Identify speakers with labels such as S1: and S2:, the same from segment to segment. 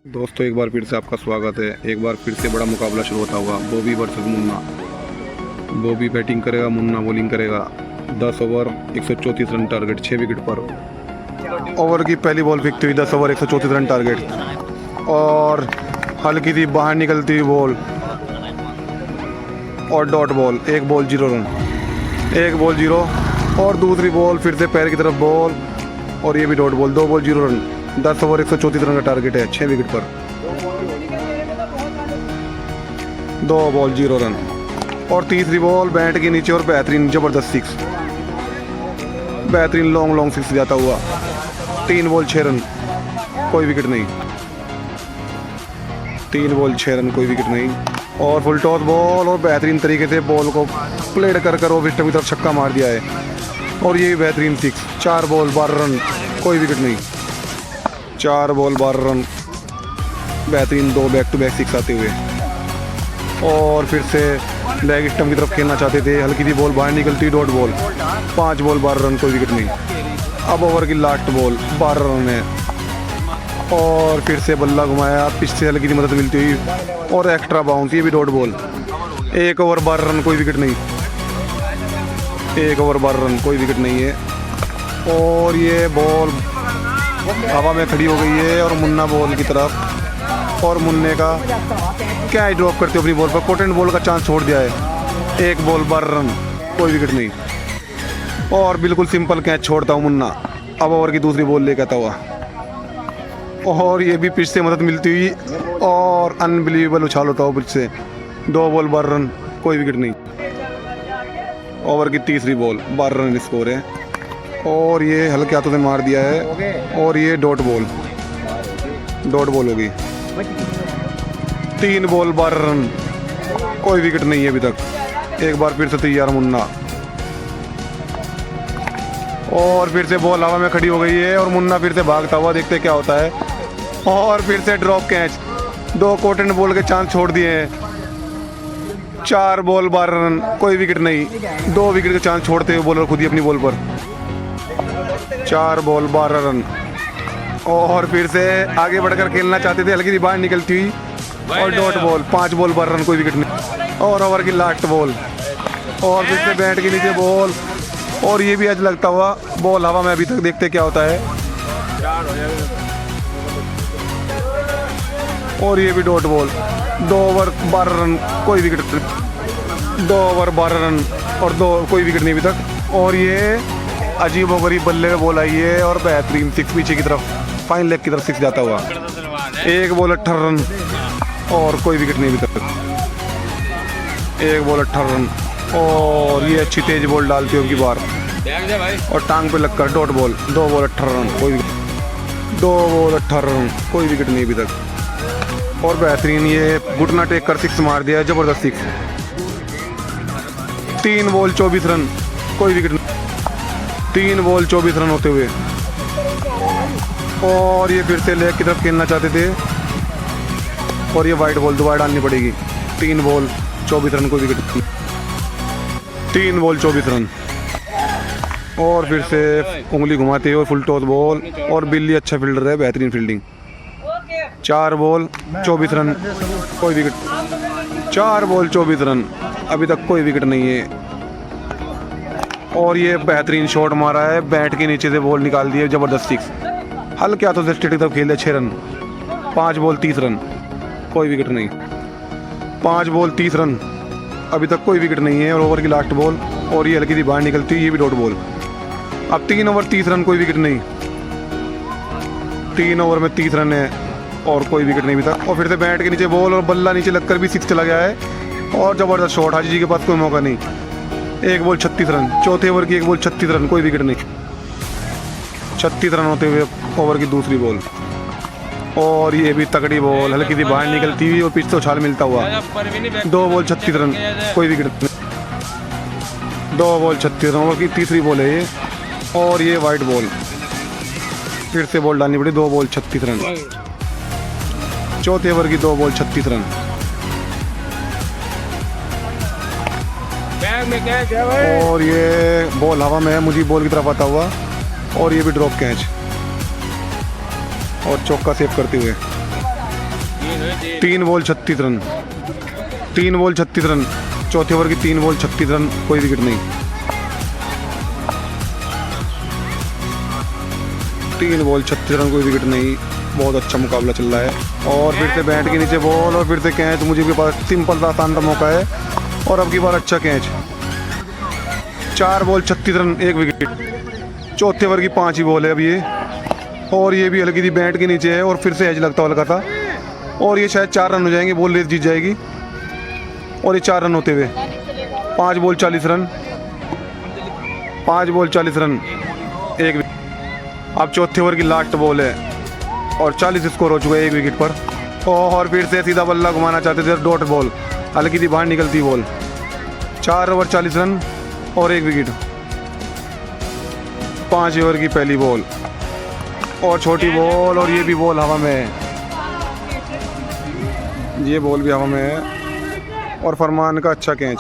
S1: दोस्तों एक बार फिर से आपका स्वागत है। एक बार फिर से बड़ा मुकाबला शुरू होता हुआ बॉबी वर्सेस मुन्ना। बॉबी बैटिंग करेगा, मुन्ना बॉलिंग करेगा। 10 ओवर 134 रन टारगेट, 6 विकेट पर। ओवर की पहली बॉल फेंकती हुई 10 ओवर 134 रन टारगेट और हल्की सी बाहर निकलती हुई बॉल और dot ball. 1 ball 0 run, 1 ball 0 और दूसरी बॉल फिर से पैर की तरफ बॉल और ये भी dot ball. 2 ball 0 run, 10 over 134 run का टारगेट है, 6 विकेट पर। 2 बॉल 0 रन और तीसरी बॉल बैट के नीचे और बेहतरीन जबरदस्त सिक्स, बेहतरीन लॉन्ग सिक्स जाता हुआ। 3 बॉल 6 रन, कोई विकेट नहीं। 3 बॉल 6 रन, कोई विकेट नहीं। और फुल टॉस बॉल और बेहतरीन तरीके से बॉल को प्लेड कर ऑफ स्टंप की तरफ छक्का मार दिया है और ये बेहतरीन सिक्स। 4 बॉल 12 रन, कोई विकेट नहीं। 4 बॉल 12 रन, बेहतरीन 2 बैक टू बैक सिक्स आते हुए। और फिर से लेग स्टंप की तरफ खेलना चाहते थे, हल्की सी बॉल बाहर निकलती, डॉट बॉल। 5 बॉल 12 रन, कोई विकेट नहीं। अब ओवर की लास्ट बॉल 12 रन है और फिर से बल्ला घुमाया, पिच से हल्की सी मदद मिलती हुई और एक्स्ट्रा बाउंस, ये भी डॉट बॉल। 1 ओवर 12 रन, कोई विकेट नहीं। 1 ओवर 12 रन, कोई विकेट नहीं है। और ये बॉल हवा में खड़ी हो गई है और मुन्ना बॉल की तरफ, और मुन्ने का क्या ड्रॉप करते हो अपनी बॉल पर। पोटेंट बॉल का चांस छोड़ दिया है। 1 बॉल 12 रन, कोई विकेट नहीं और बिल्कुल सिंपल कैच छोड़ता हूँ मुन्ना। अब ओवर की दूसरी बॉल लेकर आता हुआ और ये भी पिच से मदद मिलती हुई और अनबिलीवेबल उछाल होता हुआ पिच से। 2 बॉल 12 रन, कोई विकेट नहीं। ओवर की तीसरी बॉल 12 रन स्कोर है और ये हल्के हाथों से मार दिया है और ये डॉट बॉल, डॉट बॉल होगी। 3 बॉल 12 रन, कोई विकेट नहीं है अभी तक। एक बार फिर से तैयार मुन्ना और फिर से बॉल हवा में खड़ी हो गई है और मुन्ना फिर से भागता हुआ, देखते क्या होता है। और फिर से ड्रॉप कैच, 2 कोटेंट बॉल के चांस छोड़ दिए हैं। 4 बॉल 12 रन, कोई विकेट नहीं। 2 विकेट के चांस छोड़ते हुए बॉलर खुद ही अपनी बॉल पर। 4 बॉल 12 रन और फिर से आगे बढ़कर खेलना चाहते थे, हल्की सी बाहर निकलती हुई और डॉट बॉल। 5 बॉल 12 रन, कोई विकेट नहीं। और ओवर की लास्ट बॉल और फिर से बैट के नीचे बॉल और ये भी आज लगता हुआ बॉल हवा में। अभी तक देखते क्या होता है। और ये भी डॉट बॉल। 2 ओवर 12 रन, कोई विकेट नहीं। 2 ओवर 12 रन और 2 कोई विकेट नहीं अभी तक। और ये अजीब व गरीब बल्ले में बॉल आई है और बेहतरीन सिक्स पीछे की तरफ, फाइन लेग की तरफ सिक्स जाता हुआ। 1 बॉल 18 रन और कोई विकेट नहीं अभी तक। 1 बॉल 18 रन और ये अच्छी तेज बॉल डालती है उनकी बार और टांग पे लगकर डॉट बॉल। 2 बॉल 18 रन, कोई विकेट। 2 बॉल 18 रन, कोई विकेट नहीं अभी तक। और बेहतरीन ये घुटना टेक कर सिक्स मार दिया है, जबरदस्त सिक्स। 3 बॉल 24 रन, कोई विकेट नहीं। 3 बॉल 24 रन होते हुए और ये फिर से लेग की तरफ खेलना चाहते थे और ये वाइट बॉल दोबारा डालनी पड़ेगी। 3 बॉल 24 रन, कोई विकेट नहीं। 3 बॉल 24 रन और फिर से उंगली घुमाते हुए फुल टॉस बॉल और बिल्ली अच्छा फील्डर है, बेहतरीन फील्डिंग। 4 बॉल 24 रन, कोई विकेट। 4 बॉल 24 रन, अभी तक कोई विकेट नहीं है। और ये बेहतरीन शॉट मारा है, बैट के नीचे से बॉल निकाल दी है, जबरदस्त सिक्स। हल्के हाथों से स्ट्रेट की तरफ खेले, 6 रन। 5 बॉल 30 रन, कोई विकेट नहीं। 5 बॉल 30 रन, अभी तक कोई विकेट नहीं है। और ओवर की लास्ट बॉल और ये हल्की सी बाहर निकलती है, ये भी डॉट बॉल। अब 3 ओवर 30 रन, कोई विकेट नहीं। 3 ओवर में 30 रन है और कोई विकेट नहीं अभी तक। और फिर से बैट के नीचे बॉल और बल्ला नीचे लगकर भी सिक्स चला गया है और जबरदस्त शॉट। हाजी जी के पास कोई मौका नहीं। 1 बॉल 36 रन, चौथे ओवर की 1 बॉल 36 रन, कोई विकेट नहीं। 36 रन होते हुए ओवर की दूसरी बॉल और ये भी तगड़ी बॉल, हल्की सी बाहर निकलती हुई और पिच से उछाल मिलता हुआ। 2 बॉल 36 रन, कोई विकेट नहीं। 2 बॉल 36 रन, ओवर की तीसरी बॉल है ये और ये वाइट बॉल। फिर से बॉल डालनी पड़ी। 2 बॉल 36 रन, चौथे ओवर की 2 बॉल 36 रन और ये बॉल हवा में है, मुझे बॉल की तरफ आता हुआ और ये भी ड्रॉप कैच और चौका सेव करते हुए 3 बॉल 36 रन, 3 बॉल 36 रन, चौथे ओवर की 3 बॉल 36 रन, कोई विकेट नहीं। 3 बॉल 36 रन, कोई विकेट नहीं। बहुत अच्छा मुकाबला चल रहा है। और फिर से बैट के नीचे बॉल और फिर से कैच। मुझे के पास सिंपल सा आसान सा मौका है और अब की बार अच्छा कैच। 4 ball 36 run, 1 wicket. चौथे ओवर की 5 ही बॉल है अब ये, और ये भी हल्की सी बैट के नीचे है और फिर से एज लगता हुआ हल्का था, और ये शायद 4 रन हो जाएंगे। बॉल रेस जीत जाएगी और ये 4 रन होते हुए 5 ball 40 run, 5 ball 40 run, 1 wicket. अब चौथे ओवर की लास्ट बॉल है और 40 स्कोर हो चुका है 1 विकेट पर। और फिर से सीधा बल्ला घुमाना चाहते थे, डॉट बॉल, हल्की सी बाहर निकलती बॉल। 4 ओवर 40 रन और 1 विकेट। 5 ओवर की पहली बॉल और छोटी बॉल, और ये भी बॉल हवा में है, ये बॉल भी हवा में है। और फरमान का अच्छा कैच,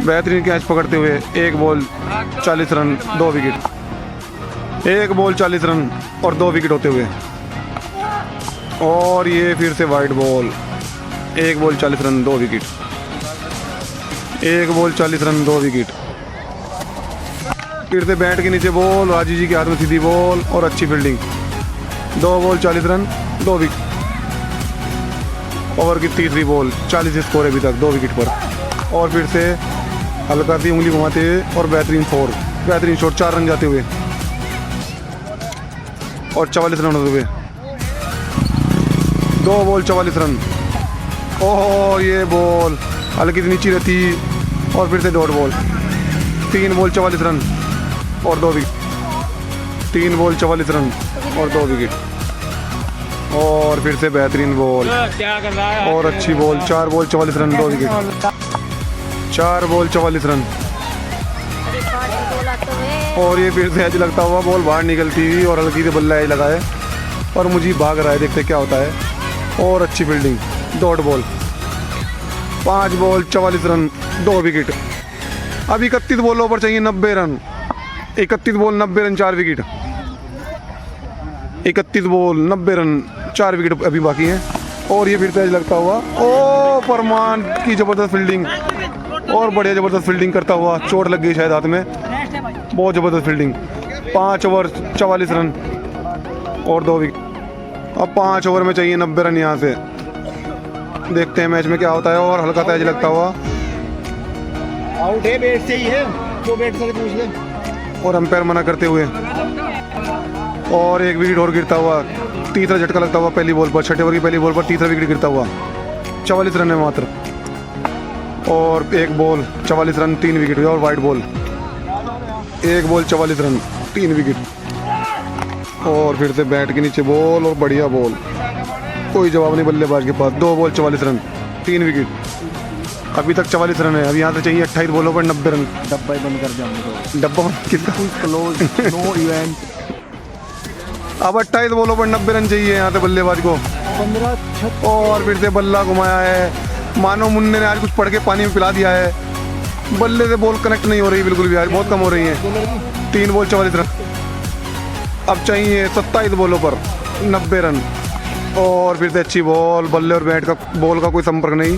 S1: बेहतरीन कैच पकड़ते हुए 1 ball 40 run, 2 wicket. 1 ball 40 run और 2 विकेट होते हुए। और ये फिर से wide ball, 1 ball 40 run, 2 wicket. 1 ball 40 run, 2 wicket. फिर से बैट के नीचे बॉल, राजी जी के हाथ में सीधी बॉल और अच्छी fielding. 2 ball 40 run, 2 wicket. Over की तीसरी बॉल, 40 स्कोर है अभी तक, 2 विकेट पर। और फिर से हल्का सी उंगली घुमाते हुए और बेहतरीन बेहतरीन शॉट, 4 रन जाते हुए और 44 रन होते हुए। 2 बॉल 44 रन। ओह, ये बॉल हल्की सी नीचे रहती और फिर से डॉट बॉल। 3 बॉल 44 रन और 2 विकेट। 3 बॉल 44 रन और 2 विकेट। और फिर से बेहतरीन बॉल और अच्छी ball. 4 ball 44 run, 2 wicket. 4 ball 44 run. और ये फिर से एज लगता हुआ बॉल बाहर निकलती हुई और हल्की से बल्ला एज लगा है और मुझे भाग रहा है, देखते क्या होता है। और अच्छी fielding, dot ball. 5 ball 44 run, 2 wicket. अब 31 बॉलों पर चाहिए 90 run. 31 ball 90 run, 4 wicket. 31 ball 90 run, 4 wicket अभी बाकी हैं। और ये फिर से एज लगता हुआ, ओ फरमान की ज़बरदस्त फील्डिंग और बढ़िया ज़बरदस्त फील्डिंग करता हुआ। चोट लग गई शायद हाथ में, बहुत ज़बरदस्त फील्डिंग। 5 ओवर 44 रन और 2 विकेट। अब 5 ओवर में चाहिए 90 रन यहाँ से। देखते हैं मैच में क्या होता है। और हल्का तेज लगता हुआ
S2: आउट है, बैट से ही है, जो बैट से पूछ ले।
S1: और अंपायर मना करते हुए। और 1 विकेट और गिरता हुआ, तीसरा झटका लगता हुआ पहली बॉल पर। 6 ओवर की पहली बॉल पर तीसरा विकेट गिरता हुआ। 44 रन है मात्र। और 1 बॉल 44 रन, 3 विकेट। और wide ball, 1 ball 44 run, 3 wicket. और फिर से बैट के नीचे बॉल और बढ़िया बॉल, कोई जवाब नहीं बल्लेबाज के पास। 2 बॉल 44 रन, 3 विकेट। अभी तक 44 रन है। अब यहाँ से चाहिए 28 बॉलों पर 90 रन।
S2: डब्बा ही बंद कर जाऊंगा।
S1: डब्बा किसका?
S2: Close, no event.
S1: अब 28 बॉलों पर 90 रन चाहिए यहाँ से बल्लेबाज को।
S2: 15
S1: और फिर से बल्ला घुमाया है, मानो मुन्ने ने आज कुछ पढ़ के पानी में पिला दिया है। बल्ले से बॉल कनेक्ट नहीं हो रही बिल्कुल भी, आज बहुत कम हो रही है। 3 बॉल 44 रन। अब चाहिए 27 बॉलों पर 90 रन। और फिर से अच्छी बॉल, बल्ले और बैट का बॉल का कोई संपर्क नहीं।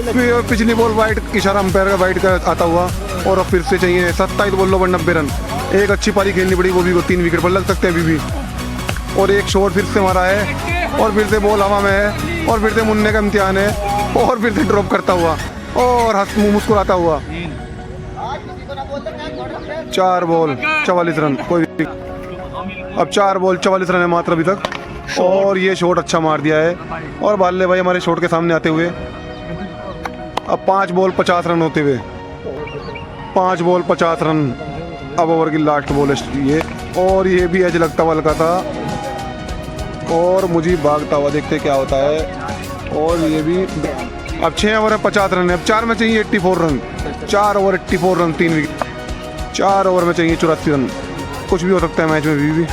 S1: फिर पिछली बॉल वाइड, इशारा अंपायर का वाइड का आता हुआ। और अब फिर से चाहिए 27 बॉलों पर 90 रन। एक अच्छी पारी खेलनी पड़ी, वो भी 3 विकेट पर लग सकते हैं अभी भी। और एक शॉट फिर से मारा है और फिर से बॉल हवा में है और फिर से मुन्ने का इम्तिहान है। और फिर से ड्रॉप करता हुआ और मुँह मुस्कुराता हुआ। 4 बॉल 44 रन, कोई। अब 4 बॉल 44 रन है मात्र अभी तक। और ये शॉट अच्छा मार दिया है और बाल्ले भाई हमारे शॉट के सामने आते हुए। अब 5 बॉल 50 रन होते हुए, 5 बॉल 50 रन। अब ओवर की लास्ट बॉल है ये, और ये भी एज लगता हुआ हल्का था और मुझे भागता हुआ, देखते क्या होता है। और ये भी अब 6 ओवर है 50 रन है। अब 4 में चाहिए 84 run. 4 over 84 run, 3 wicket. 4 over में चाहिए 84 रन। कुछ भी हो सकता है मैच में भी।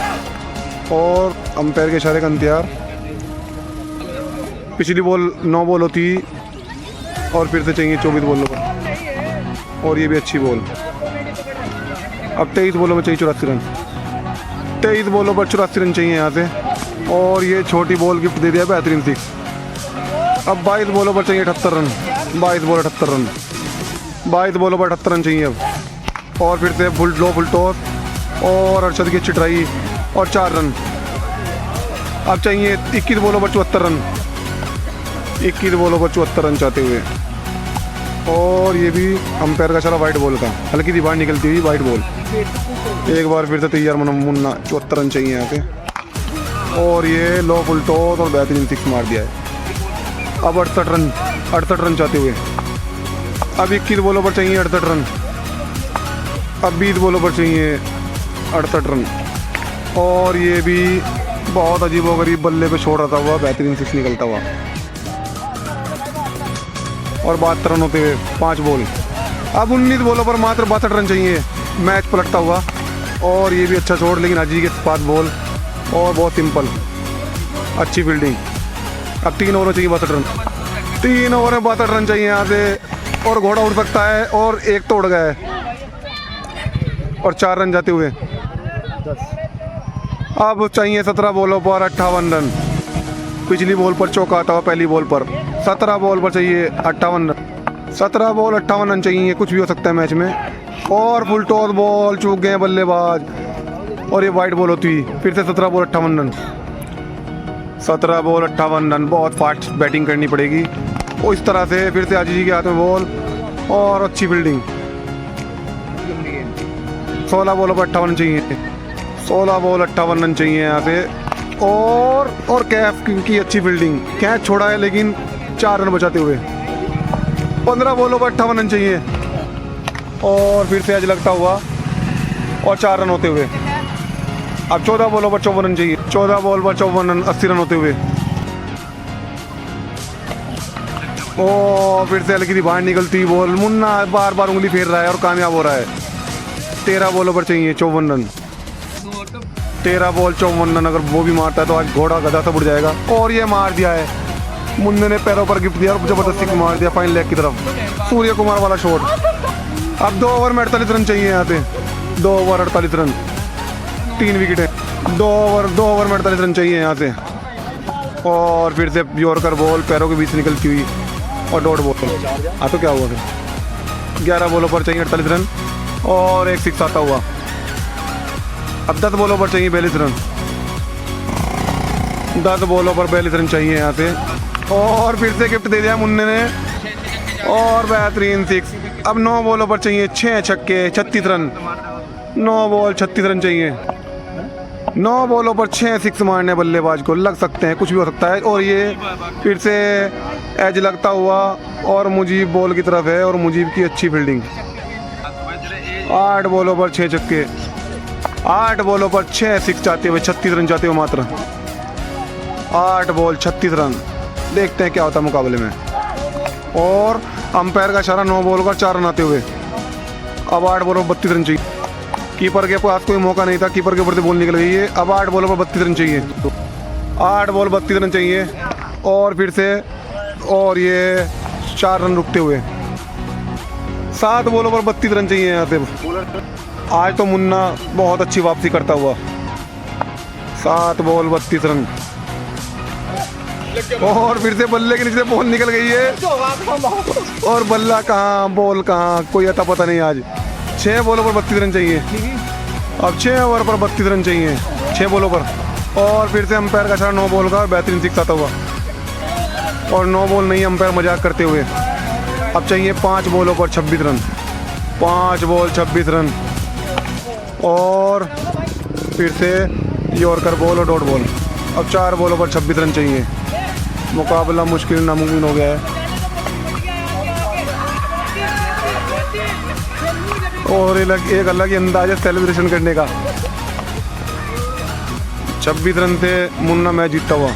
S1: और अंपायर के इशारे का इंतजार। पिछली बॉल 9 बॉल होती और फिर से चाहिए 24 बॉलों पर। और ये भी अच्छी बॉल। अब 23 बॉलों में चाहिए 84 रन। 23 बॉलों पर 84 रन चाहिए यहाँ से। और ये छोटी बॉल गिफ्ट दे दिया, बेहतरीन 6। अब 22 बॉलों पर चाहिए 78 रन। 22 बॉल 78 रन, 22 बॉलों पर 78 रन चाहिए अब। और फिर से फुल टॉस और अरशद की अच्छी ट्राई और 4 रन। अब चाहिए 21 बॉलों पर 74 रन। 21 बॉलों पर 74 रन चाहते हुए। और ये भी अंपायर का चला वाइट बॉल का, हल्की सी बाहर निकलती हुई वाइट बॉल। एक बार फिर से तैयार मुन्ना, 74 रन चाहिए यहाँ पे। और ये लो फुल टॉस और बेहतरीन 6 मार दिया है। अब 68 रन चाहते हुए। अब 21 बॉलों पर चाहिए 68 रन। अब 20 बॉलों पर चाहिए 68 रन। और ये भी बहुत अजीबोगरीब बल्ले पे छोड़ रहा था हुआ, बेहतरीन 6 निकलता हुआ। और 72 रन होते हुए 5 बॉल। अब 19 बॉलों पर मात्र 62 रन चाहिए, मैच पलटता हुआ। और ये भी अच्छा छोड़, लेकिन हाजी के 5 बॉल और बहुत सिंपल, अच्छी फील्डिंग। अब 3 ओवर में चाहिए 62 रन। 3 ओवर में 62 रन चाहिए यहाँ से। और घोड़ा उड़ सकता है, और एक तो उड़ गया है। और 4 रन जाते हुए। अब चाहिए 17 बॉलों पर 58 रन। पिछली बॉल पर चौका आता हुआ पहली बॉल पर। 17 बॉल पर चाहिए 58 रन। 17 बॉल 58 रन चाहिए, कुछ भी हो सकता है मैच में। और फुल टॉस बॉल, चूक गए बल्लेबाज। और ये वाइट बॉल होती, फिर से 17 बॉल 58 रन। 17 बॉल 58 रन, बहुत फास्ट बैटिंग करनी पड़ेगी। और इस तरह से फिर से आजीजी के हाथ में बॉल और अच्छी फील्डिंग। 16 बॉलों पर 58 चाहिए। 16 बॉल 58 रन चाहिए यहाँ से। और कैफ की अच्छी फील्डिंग, कैच छोड़ा है लेकिन 4 रन बचाते हुए। 15 बॉलों पर 58 रन चाहिए। और फिर से आज लगता हुआ और 4 रन होते हुए। अब 14 बॉलों पर 54 रन चाहिए। 14 बॉल पर 54 रन, 80 रन होते हुए। और फिर से हल्की सी बाहर निकलती बॉल। मुन्ना बार बार उंगली फेर रहा है और कामयाब हो रहा है। 13 बॉलों पर चाहिए 54 रन। 13 बॉल 54 रन, अगर वो भी मारता है तो आज घोड़ा गधा सब उड़ जाएगा। और ये मार दिया है, मुन्ने ने पैरों पर गिफ्ट दिया और जबरदस्ती मार दिया फाइन लेग की तरफ, सूर्य कुमार वाला शॉट। अब 2 ओवर में 48 रन चाहिए यहाँ पे। 2 ओवर 48 रन, 3 विकेट है। 2 ओवर में 48 रन चाहिए यहाँ से। और फिर से यॉर्कर बॉल पैरों के बीच से निकलती हुई और डॉट बॉल। हाँ तो क्या हुआ फिर? 11 बॉलों पर चाहिए 48 रन और एक 6 आता हुआ। अब 10 बॉलों पर चाहिए 42 रन। 10 बॉलों पर 42 रन चाहिए यहाँ से। और फिर से गिफ्ट दे दिया मुन्ने ने और बेहतरीन 6। अब 9 बॉलों पर चाहिए 6 छक्के, 36 रन। 9 बॉल 36 रन चाहिए। 9 बॉलों पर 6 6 मारने बल्लेबाज को, लग सकते हैं, कुछ भी हो सकता है। और ये फिर से एज लगता हुआ और मुजीब बॉल की तरफ है और मुजीब की अच्छी फील्डिंग। 8 बॉलों पर 6 छक्के, 8 बॉलों पर 6 6 चाहते हुए, 36 रन चाहते हुए मात्र। 8 बॉल 36 रन। देखते हैं क्या होता है मुकाबले में। और अंपायर का इशारा 9 बॉल का 4 रन आते हुए। अब 8 बॉलों पर 32 रन चाहिए। कीपर के पास कोई मौका नहीं था, कीपर के ऊपर से बॉल निकल गई है। अब 8 बॉलों पर 32 रन चाहिए। 8 बॉल 32 रन चाहिए। और फिर से और ये 4 रन रुकते हुए। 7 बॉलों पर 32 रन चाहिए यहाँ से। आज तो मुन्ना बहुत अच्छी वापसी करता हुआ। 7 बॉल 32 रन। और फिर से बल्ले के नीचे बॉल निकल गई है। और बल्ला कहाँ, बॉल कहाँ, कोई अता पता नहीं आज। 6 बॉलों पर 32 रन चाहिए। अब 6 ओवर पर 32 रन चाहिए 6 बॉलों पर। और फिर से अंपायर का इशारा 9 बॉल का बेहतरीन 6 आता हुआ। और 9 बॉल नहीं, अंपायर मजाक करते हुए। अब चाहिए 5 बॉलों पर 26 रन। 5 ball 26 run. और फिर से यॉर्कर बॉल और डॉट बॉल। अब 4 बॉलों पर 26 रन चाहिए। मुकाबला मुश्किल नामुमकिन हो गया है। और एक अलग ही अंदाज है सेलिब्रेशन करने का। 26 रन से मुन्ना मैच जीतता हुआ।